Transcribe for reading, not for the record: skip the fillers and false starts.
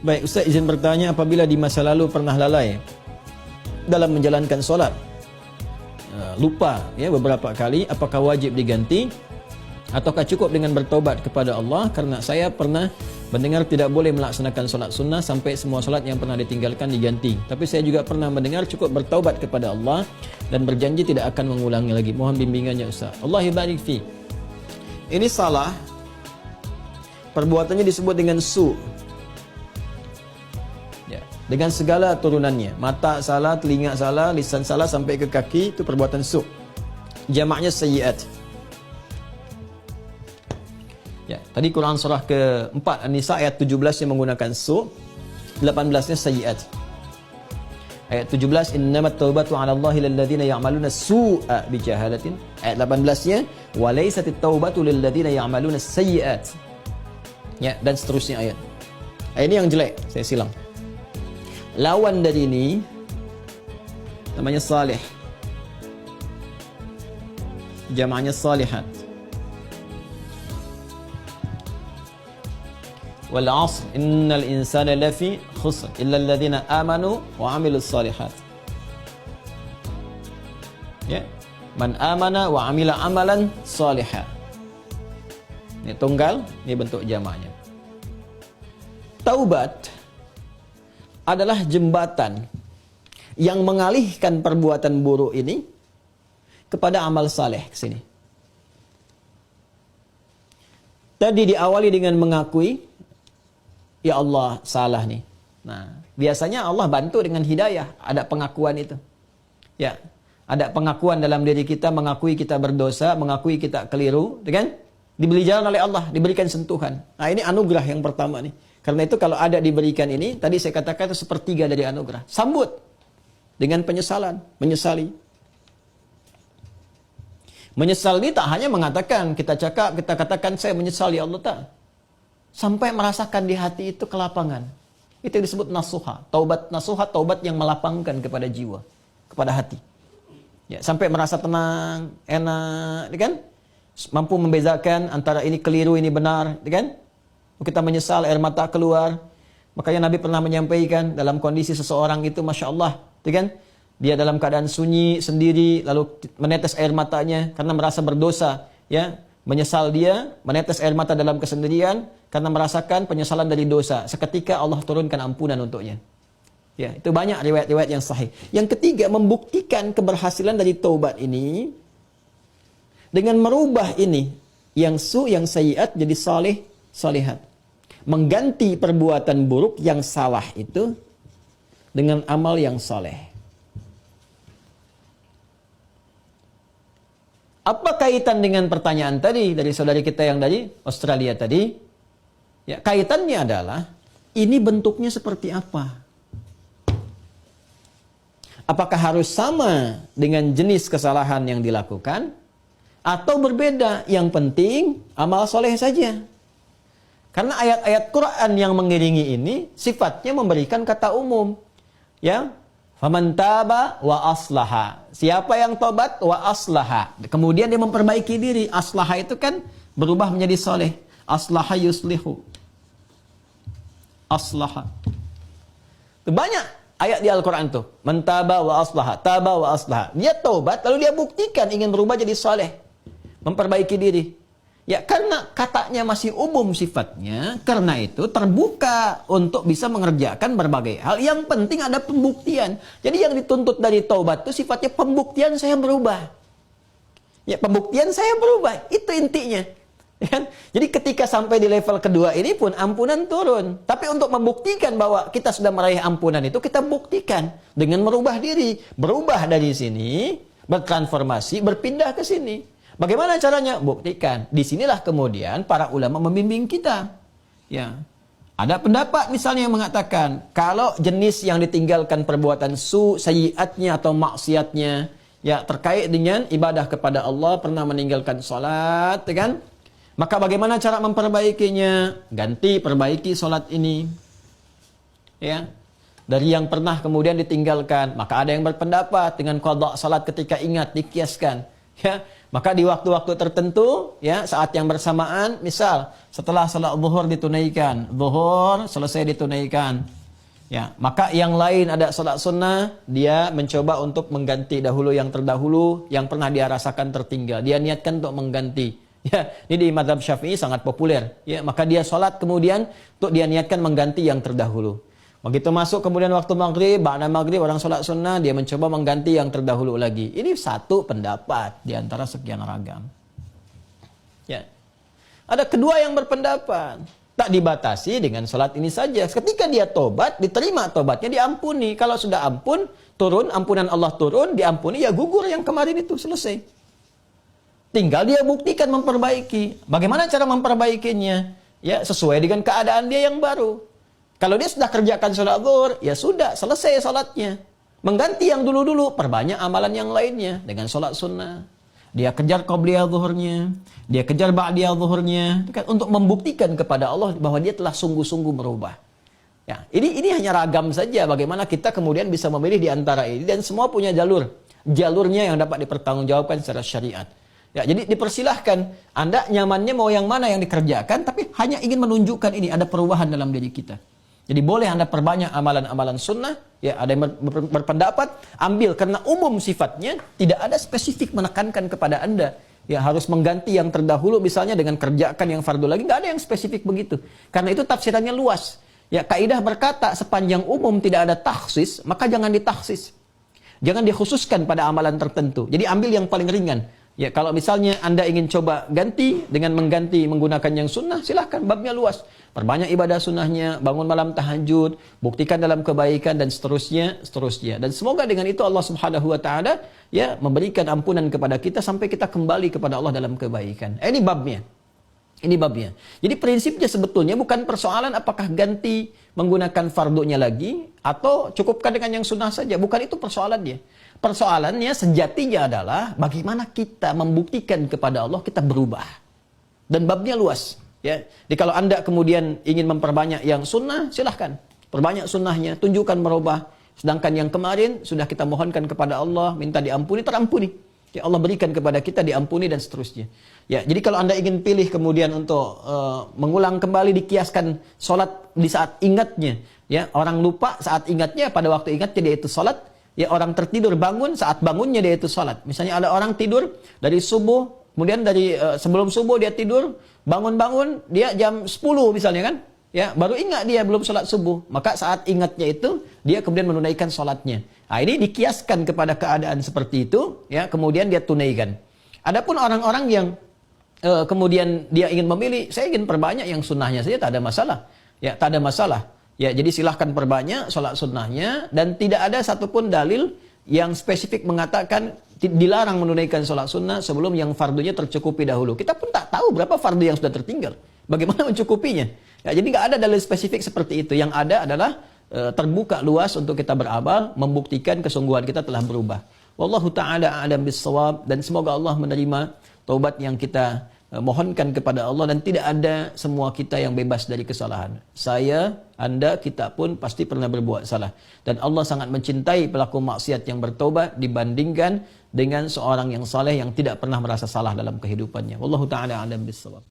Baik, Ustaz izin bertanya, apabila di masa lalu pernah lalai dalam menjalankan solat, lupa ya beberapa kali, apakah wajib diganti ataukah cukup dengan bertaubat kepada Allah? Karena saya pernah mendengar tidak boleh melaksanakan solat sunnah sampai semua solat yang pernah ditinggalkan diganti. Tapi saya juga pernah mendengar cukup bertaubat kepada Allah dan berjanji tidak akan mengulangi lagi. Mohon bimbingannya Ustaz. Allah barik fi. Ini salah. Perbuatannya disebut dengan su. Ya, dengan segala turunannya. Mata salah, telinga salah, lisan salah sampai ke kaki, itu perbuatan su. Jamaknya sayyiat. Ya, tadi Quran surah ke-4 An-Nisa ayat 17 yang menggunakan su, 18-nya sayyiat. Ayat 17 innamat taubatu 'ala Allahi lil ladzina ya'maluna su'a bi jahalatin. Ayat 18-nya wa laysatit taubatu lil ladzina ya'maluna sayyiat. Ya, dan seterusnya ayat. Ayat ini yang jelek, saya silang. Lawan dari ini namanya salih. Jamaknya salihat. Wal 'asr innal insana lafi khusr illa alladhina amanu wa 'amilus salihat. Ya, man amana wa 'amila amalan salihah. Ini tunggal, ini bentuk jamaknya. Taubat adalah jembatan yang mengalihkan perbuatan buruk ini kepada amal saleh ke sini. Tadi diawali dengan mengakui, ya Allah salah nih. Nah, biasanya Allah bantu dengan hidayah, ada pengakuan itu. Ya, ada pengakuan dalam diri kita, mengakui kita berdosa, mengakui kita keliru, kan? Diberi jalan oleh Allah, diberikan sentuhan. Nah, ini anugerah yang pertama nih. Karena itu kalau ada diberikan ini, tadi saya katakan itu sepertiga dari anugerah. Sambut dengan penyesalan, menyesali. Menyesal ini tak hanya mengatakan, kita katakan saya menyesal ya Allah, tak. Sampai merasakan di hati itu kelapangan. Itu yang disebut nasuha. Taubat nasuha, taubat yang melapangkan kepada jiwa, kepada hati. Ya, sampai merasa tenang, enak, kan? Mampu membezakan antara ini keliru, ini benar, kan? Kita menyesal, air mata keluar. Makanya Nabi pernah menyampaikan dalam kondisi seseorang itu, Masya Allah, kan? Dia dalam keadaan sunyi, sendiri, lalu menetes air matanya karena merasa berdosa. Ya, menyesal dia, menetes air mata dalam kesendirian karena merasakan penyesalan dari dosa. Seketika Allah turunkan ampunan untuknya. Ya, itu banyak riwayat-riwayat yang sahih. Yang ketiga, membuktikan keberhasilan dari taubat ini dengan merubah ini yang su, yang sayyiat jadi salih, salihat. Mengganti perbuatan buruk yang salah itu dengan amal yang saleh. Apa kaitan dengan pertanyaan tadi dari saudari kita yang dari Australia tadi? Ya, kaitannya adalah ini bentuknya seperti apa? Apakah harus sama dengan jenis kesalahan yang dilakukan atau berbeda? Yang penting amal soleh saja. Karena ayat-ayat Quran yang mengiringi ini sifatnya memberikan kata umum. Ya, faman taba wa aslaha. Siapa yang tobat wa aslaha. Kemudian dia memperbaiki diri. Aslaha itu kan berubah menjadi soleh. Aslaha yuslihu. Aslaha. Itu banyak ayat di Al-Quran tuh. Man taba wa aslaha. Taba wa aslaha. Dia tobat lalu dia buktikan ingin berubah jadi soleh. Memperbaiki diri. Ya, karena katanya masih umum sifatnya, karena itu terbuka untuk bisa mengerjakan berbagai hal. Yang penting ada pembuktian. Jadi yang dituntut dari taubat itu sifatnya pembuktian saya berubah. Ya, pembuktian saya berubah. Itu intinya. Ya, jadi ketika sampai di level kedua ini pun ampunan turun. Tapi untuk membuktikan bahwa kita sudah meraih ampunan itu, kita buktikan dengan merubah diri. Berubah dari sini, bertransformasi, berpindah ke sini. Bagaimana caranya? Buktikan. Disinilah kemudian para ulama membimbing kita. Ya, ada pendapat misalnya yang mengatakan kalau jenis yang ditinggalkan perbuatan su, sayyiatnya atau maksiatnya, ya terkait dengan ibadah kepada Allah, pernah meninggalkan salat, kan? Maka bagaimana cara memperbaikinya? Ganti, perbaiki salat ini. Ya. Dari yang pernah kemudian ditinggalkan, maka ada yang berpendapat dengan qadha salat ketika ingat, dikiaskan. Ya, maka di waktu-waktu tertentu, ya, saat yang bersamaan, misal setelah salat zuhur ditunaikan, zuhur selesai ditunaikan, ya, maka yang lain ada salat sunnah, dia mencoba untuk mengganti dahulu yang terdahulu, yang pernah dia rasakan tertinggal, dia niatkan untuk mengganti. Ya, ini di mazhab Syafi'i sangat populer. Ya, maka dia salat kemudian untuk dia niatkan mengganti yang terdahulu. Begitu masuk kemudian waktu maghrib, ba'da maghrib orang sholat sunnah, dia mencoba mengganti yang terdahulu lagi. Ini satu pendapat di antara sekian ragam. Ya. Ada kedua yang berpendapat, tak dibatasi dengan sholat ini saja. Ketika dia tobat, diterima tobatnya, diampuni. Kalau sudah ampun, turun, ampunan Allah turun, diampuni, ya gugur yang kemarin itu, selesai. Tinggal dia buktikan memperbaiki. Bagaimana cara memperbaikinya? Ya, sesuai dengan keadaan dia yang baru. Kalau dia sudah kerjakan sholat zuhur, ya sudah, selesai sholatnya. Mengganti yang dulu-dulu, perbanyak amalan yang lainnya dengan sholat sunnah. Dia kejar qabliyah zuhurnya, dia kejar ba'diyah zuhurnya, untuk membuktikan kepada Allah bahwa dia telah sungguh-sungguh berubah. Ya, ini hanya ragam saja bagaimana kita kemudian bisa memilih di antara ini, dan semua punya jalurnya yang dapat dipertanggungjawabkan secara syariat. Ya, jadi dipersilahkan, Anda nyamannya mau yang mana yang dikerjakan, tapi hanya ingin menunjukkan ini ada perubahan dalam diri kita. Jadi boleh Anda perbanyak amalan-amalan sunnah, ya, ada yang berpendapat, ambil karena umum sifatnya, tidak ada spesifik menekankan kepada Anda. Ya, harus mengganti yang terdahulu misalnya dengan kerjakan yang fardu lagi, nggak ada yang spesifik begitu. Karena itu tafsirannya luas. Ya, kaidah berkata sepanjang umum tidak ada takhsis, maka jangan ditaksis. Jangan dikhususkan pada amalan tertentu. Jadi ambil yang paling ringan. Ya, kalau misalnya Anda ingin coba ganti dengan mengganti menggunakan yang sunnah, silahkan, babnya luas. Perbanyak ibadah sunnahnya, bangun malam tahajud, buktikan dalam kebaikan dan seterusnya. Dan semoga dengan itu Allah Subhanahu wa taala ya memberikan ampunan kepada kita sampai kita kembali kepada Allah dalam kebaikan. Ini babnya. Ini babnya. Jadi prinsipnya sebetulnya bukan persoalan apakah ganti menggunakan fardunya lagi atau cukupkan dengan yang sunnah saja. Bukan itu persoalannya. Persoalannya sejatinya adalah bagaimana kita membuktikan kepada Allah kita berubah. Dan babnya luas. Ya. Jadi kalau Anda kemudian ingin memperbanyak yang sunnah, silahkan. Perbanyak sunnahnya, tunjukkan merubah. Sedangkan yang kemarin sudah kita mohonkan kepada Allah, minta diampuni, terampuni. Ya, Allah berikan kepada kita diampuni dan seterusnya. Ya, jadi kalau Anda ingin pilih kemudian untuk mengulang kembali, dikiaskan sholat di saat ingatnya. Ya, orang lupa saat ingatnya, pada waktu ingatnya dia itu sholat. Ya, orang tertidur bangun, saat bangunnya dia itu sholat. Misalnya ada orang tidur dari subuh, kemudian dari sebelum subuh dia tidur, bangun-bangun, dia jam 10 misalnya kan. Ya, baru ingat dia belum sholat subuh. Maka saat ingatnya itu, dia kemudian menunaikan sholatnya. Nah, ini dikiaskan kepada keadaan seperti itu, ya, kemudian dia tunaikan. Adapun orang-orang yang kemudian dia ingin memilih, saya ingin perbanyak yang sunnahnya saja, tak ada masalah. Ya, tak ada masalah. Ya, jadi silahkan perbanyak sholat sunnahnya, dan tidak ada satupun dalil yang spesifik mengatakan dilarang menunaikan sholat sunnah sebelum yang fardunya tercukupi dahulu. Kita pun tak tahu berapa fardu yang sudah tertinggal. Bagaimana mencukupinya? Ya, jadi nggak ada dalil spesifik seperti itu. Yang ada adalah terbuka luas untuk kita beramal, membuktikan kesungguhan kita telah berubah. Wallahu ta'ala a'lam bis-shawab, dan semoga Allah menerima taubat yang kita mohonkan kepada Allah, dan tidak ada semua kita yang bebas dari kesalahan. Saya, Anda, kita pun pasti pernah berbuat salah. Dan Allah sangat mencintai pelaku maksiat yang bertobat dibandingkan dengan seorang yang saleh yang tidak pernah merasa salah dalam kehidupannya. Wallahu ta'ala a'lam bis-shawab.